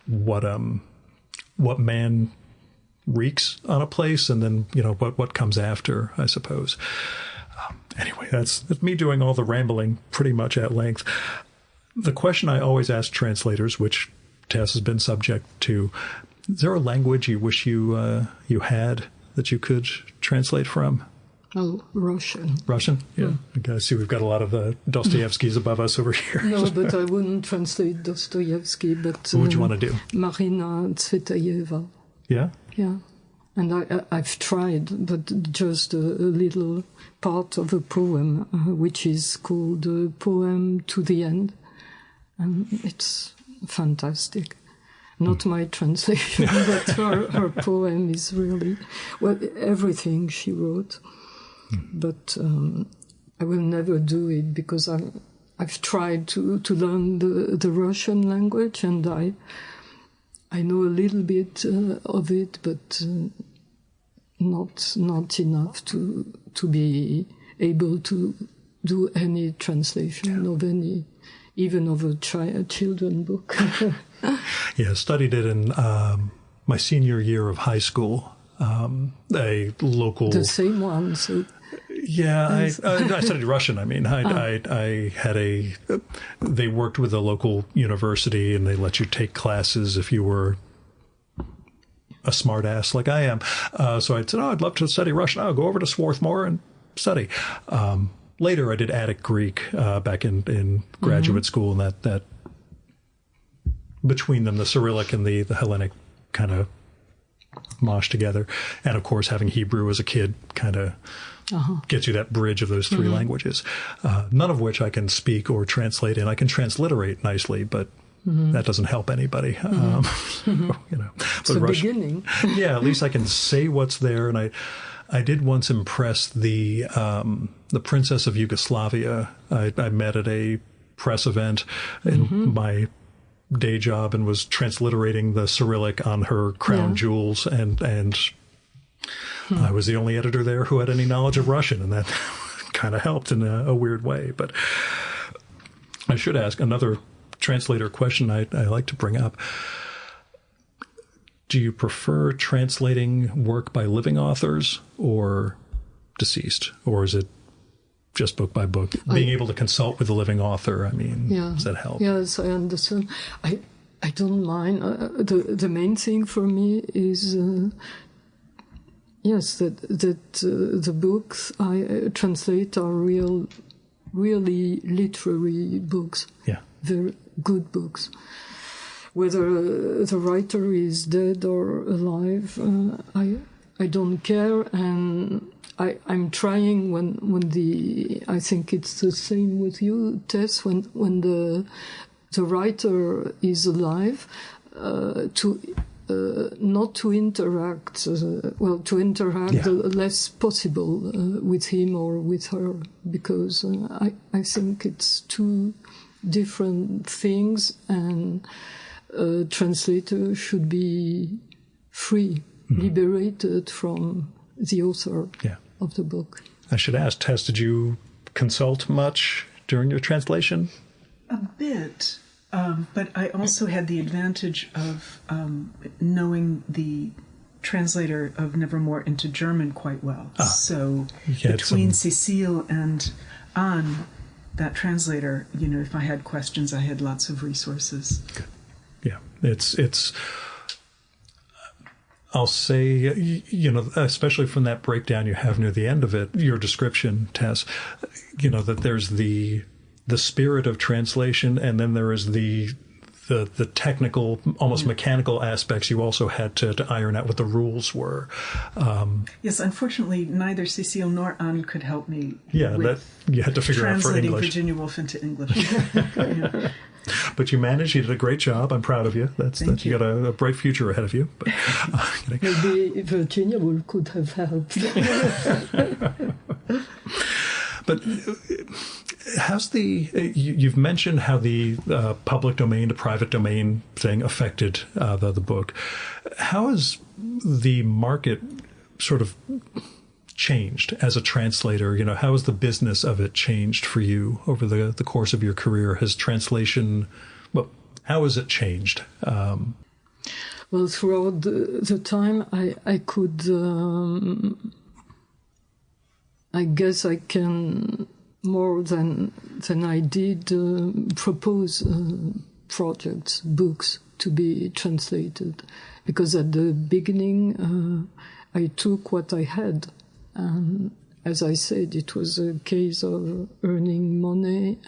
what man wreaks on a place, and then what comes after, I suppose. Anyway, that's me doing all the rambling pretty much at length. The question I always ask translators, which Tess has been subject to, is there a language you wish you had that you could translate from? Oh, Russian. Russian? Yeah. Okay, I see we've got a lot of Dostoevskys above us over here. No, but I wouldn't translate Dostoevsky, but... What would you want to do? Marina Tsvetaeva. Yeah? Yeah. And I've tried, but just a little part of a poem, which is called Poem to the End. And it's fantastic. Not my translation, but her poem is really... Well, everything she wrote. But I will never do it because I've tried to learn the Russian language, and I know a little bit of it, but not enough to be able to do any translation of any, even of a children book. Yeah, studied it in my senior year of high school. A local... The same one, so... Yeah, I studied Russian. I mean, I had they worked with a local university, and they let you take classes if you were a smart ass like I am. So I said, I'd love to study Russian. I'll go over to Swarthmore and study. Later, I did Attic Greek back in graduate school, and that between them, the Cyrillic and the Hellenic kind of mosh together. And of course, having Hebrew as a kid kind of gets you that bridge of those three languages, none of which I can speak or translate in. I can transliterate nicely, but that doesn't help anybody. It's the beginning. Yeah, at least I can say what's there. And I did once impress the Princess of Yugoslavia. I met at a press event, and my day job and was transliterating the Cyrillic on her crown jewels, and I was the only editor there who had any knowledge of Russian, and that kind of helped in a weird way. But I should ask another translator question I like to bring up. Do you prefer translating work by living authors or deceased? Or is it just book by book? Being able to consult with a living author, I mean, does that help? Yes, I understand. I don't mind. The main thing for me is, that the books I translate are really literary books. Yeah. Very good books. Whether the writer is dead or alive, I don't care, and I'm trying when I think it's the same with you, Tess, when the writer is alive, to not to interact, to interact the less possible with him or with her, because I think it's two different things, and a translator should be free, liberated from the author of the book. I should ask, Tess, did you consult much during your translation? A bit, but I also had the advantage of knowing the translator of Nevermore into German quite well. So between Cecile and Anne, that translator, if I had questions, I had lots of resources. Good. Yeah, it's. I'll say, especially from that breakdown you have near the end of it, your description, Tess, that there's the spirit of translation, and then there is the technical, almost mechanical aspects you also had to iron out what the rules were. Yes, unfortunately, neither Cecile nor Anne could help me. Yeah, that you had to figure out for English. Translating Virginia Woolf into English. But you managed. You did a great job. I'm proud of you. Thank you. You got a bright future ahead of you. But, maybe Virginia Woolf could have helped. But how's you've mentioned how the public domain to private domain thing affected the book. How has the market sort of changed as a translator? How has the business of it changed for you over the course of your career? Has translation, how has it changed? Well, throughout the time, I could, I guess I can, more than I did, propose projects, books to be translated. Because at the beginning, I took what I had. And as I said, it was a case of earning money.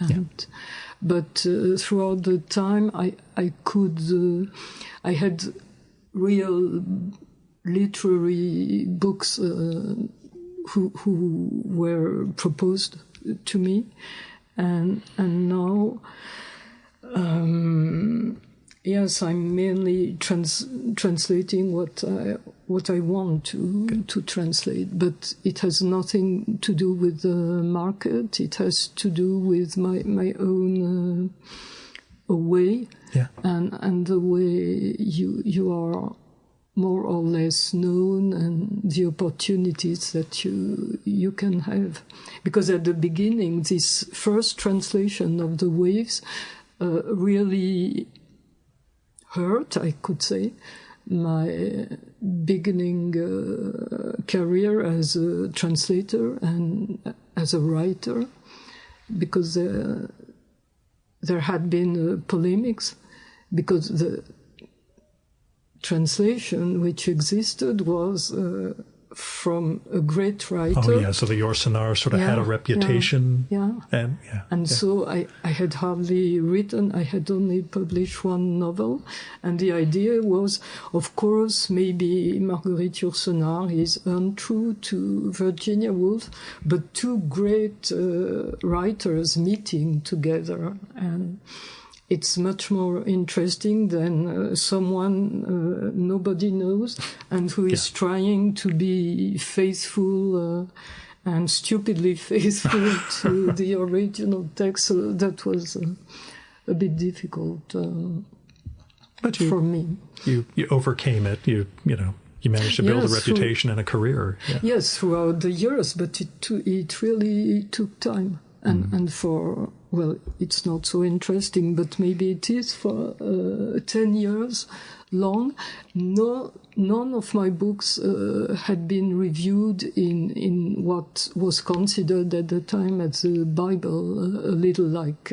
But throughout the time, I had real literary books who were proposed to me, and now yes, I'm mainly translating what I want to translate, but it has nothing to do with the market. It has to do with my own way, and the way you are more or less known, and the opportunities that you can have. Because at the beginning, this first translation of The Waves really hurt, I could say, my beginning career as a translator and as a writer, because there had been polemics, because the translation which existed was from a great writer. Oh, yeah, so the Yourcenar sort of had a reputation. So I had hardly written, I had only published one novel, and the idea was, of course, maybe Marguerite Yourcenar is untrue to Virginia Woolf, but two great writers meeting together, and it's much more interesting than someone nobody knows and who is trying to be faithful and stupidly faithful to the original text. So that was a bit difficult. But for me. You overcame it. You managed to build a reputation and a career. Yeah. Yes, throughout the years, but it really took time. And for, well, it's not so interesting, but maybe it is for 10 years long. None of my books had been reviewed in what was considered at the time as the Bible, a little like...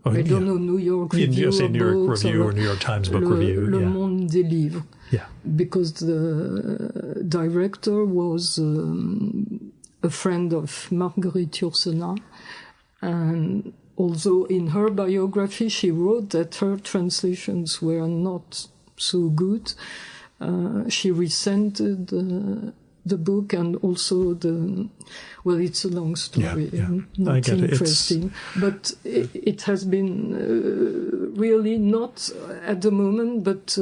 I don't know, New York Review say New York Review or New York Times Book Review. Le Monde des Livres. Yeah. Because the director was a friend of Marguerite Yourcenar. And although in her biography she wrote that her translations were not so good, she resented the book and also it's a long story, not interesting, but it has been really not at the moment, but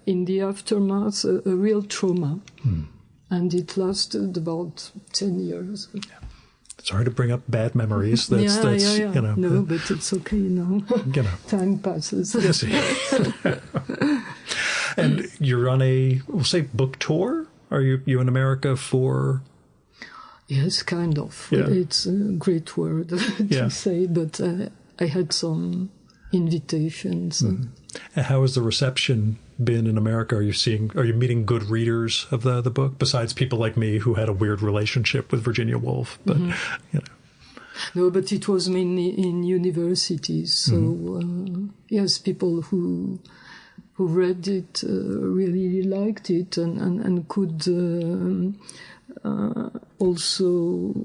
in the aftermath, a real trauma. And it lasted about 10 years. Yeah. Sorry to bring up bad memories. No, but it's okay now. Time passes. Yes. And you're on we'll say, book tour? Are you in America for... Yes, kind of. Yeah. It's a great word to say, but I had some invitations. And how has the reception been in America? Are you meeting good readers of the book, besides people like me who had a weird relationship with Virginia Woolf? But No, but it was mainly in universities. So yes, people who read it really liked it and could also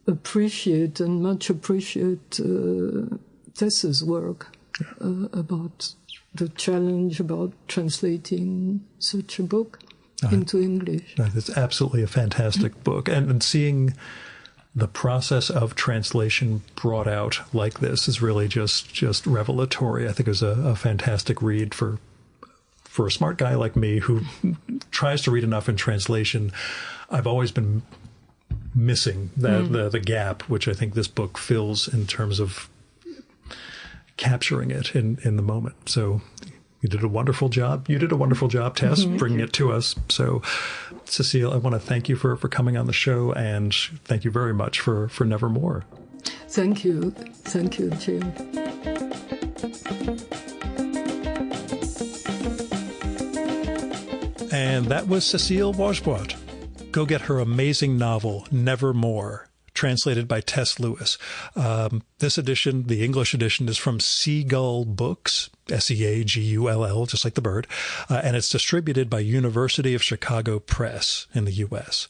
appreciate and much appreciate Tess's work about the challenge about translating such a book into English. It's absolutely a fantastic book. And seeing the process of translation brought out like this is really just revelatory. I think it was a fantastic read for a smart guy like me who tries to read enough in translation. I've always been missing the gap, which I think this book fills in terms of capturing it in the moment. So you did a wonderful job. You did a wonderful job, Tess, bringing it to us. So, Cecile, I want to thank you for coming on the show, and thank you very much for Nevermore. Thank you. Thank you, Jim. And that was Cecile Wajsbrot. Go get her amazing novel, Nevermore, translated by Tess Lewis. This edition, the English edition, is from Seagull Books, Seagull, just like the bird, and it's distributed by University of Chicago Press in the U.S.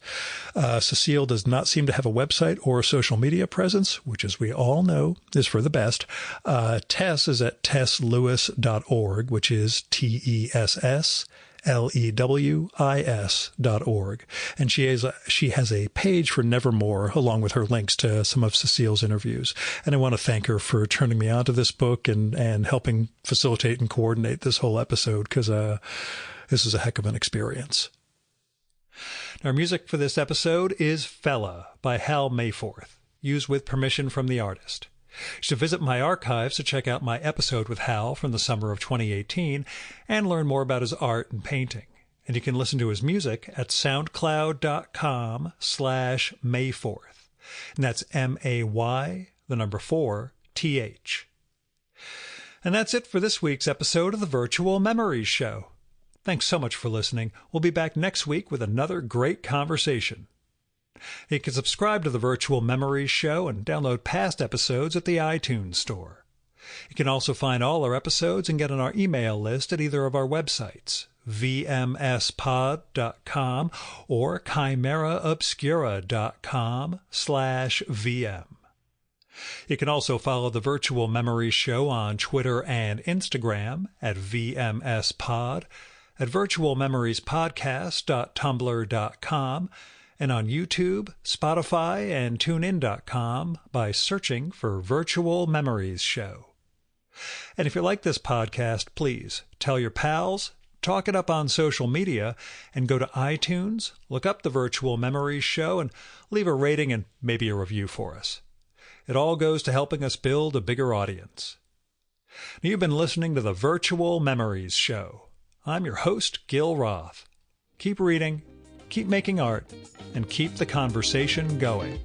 Cecile does not seem to have a website or a social media presence, which, as we all know, is for the best. Tess is at tesslewis.org, which is TESSLEWIS.org. And she has a page for Nevermore, along with her links to some of Cecile's interviews. And I want to thank her for turning me on to this book and helping facilitate and coordinate this whole episode, because this is a heck of an experience. Our music for this episode is Fella by Hal Mayforth, used with permission from the artist. You should visit my archives to check out my episode with Hal from the summer of 2018 and learn more about his art and painting. And you can listen to his music at soundcloud.com/Mayforth. And that's MAY4TH. And that's it for this week's episode of the Virtual Memories Show. Thanks so much for listening. We'll be back next week with another great conversation. You can subscribe to the Virtual Memories Show and download past episodes at the iTunes Store. You can also find all our episodes and get on our email list at either of our websites, vmspod.com or chimeraobscura.com/VM. You can also follow the Virtual Memories Show on Twitter and Instagram at vmspod, at virtualmemoriespodcast.tumblr.com, and on YouTube, Spotify, and TuneIn.com by searching for Virtual Memories Show. And if you like this podcast, please tell your pals, talk it up on social media, and go to iTunes, look up the Virtual Memories Show, and leave a rating and maybe a review for us. It all goes to helping us build a bigger audience. You've been listening to the Virtual Memories Show. I'm your host, Gil Roth. Keep reading, keep making art, and keep the conversation going.